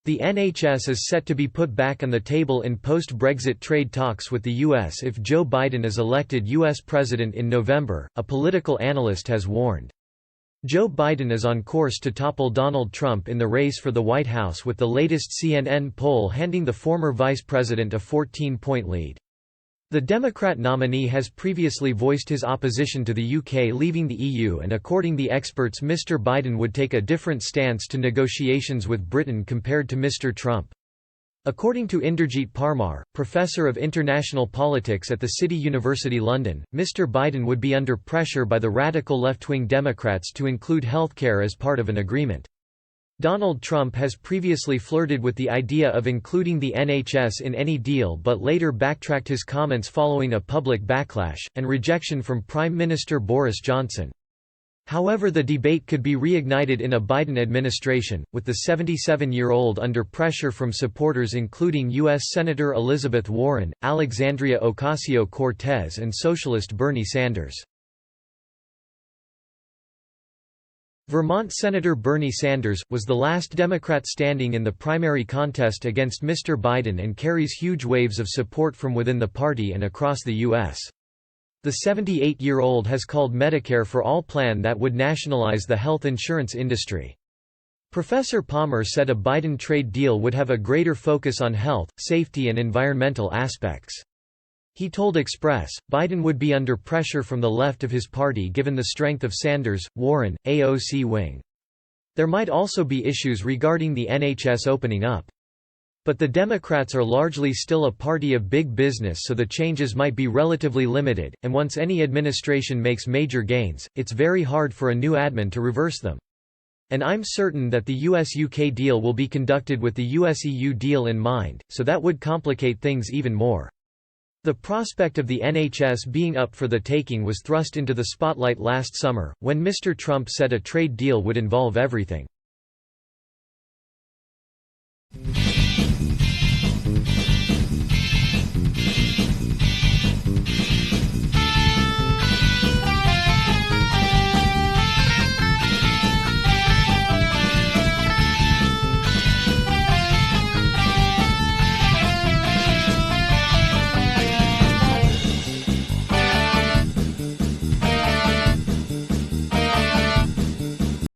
The NHS is set to be put back on the table in post-Brexit trade talks with the US if Joe Biden is elected US president in November, a political analyst has warned. Joe Biden is on course to topple Donald Trump in the race for the White House, with the latest CNN poll handing the former vice president a 14-point lead. The Democrat nominee has previously voiced his opposition to the UK leaving the EU, and according to experts, Mr. Biden would take a different stance to negotiations with Britain compared to Mr. Trump. According to Inderjeet Parmar, professor of international politics at the City University London, Mr. Biden would be under pressure by the radical left-wing Democrats to include healthcare as part of an agreement. Donald Trump has previously flirted with the idea of including the NHS in any deal, but later backtracked his comments following a public backlash, and rejection from Prime Minister Boris Johnson. However, the debate could be reignited in a Biden administration, with the 77-year-old under pressure from supporters including U.S. Senator Elizabeth Warren, Alexandria Ocasio-Cortez and socialist Bernie Sanders. Vermont Senator Bernie Sanders, was the last Democrat standing in the primary contest against Mr. Biden and carries huge waves of support from within the party and across the U.S. The 78-year-old has called Medicare for All plan that would nationalize the health insurance industry. Professor Palmer said a Biden trade deal would have a greater focus on health, safety and environmental aspects. He told Express, Biden would be under pressure from the left of his party given the strength of Sanders, Warren, AOC wing. There might also be issues regarding the NHS opening up. But the Democrats are largely still a party of big business, so the changes might be relatively limited, and once any administration makes major gains, it's very hard for a new admin to reverse them. And I'm certain that the US-UK deal will be conducted with the US-EU deal in mind, so that would complicate things even more. The prospect of the NHS being up for the taking was thrust into the spotlight last summer, when Mr. Trump said a trade deal would involve everything.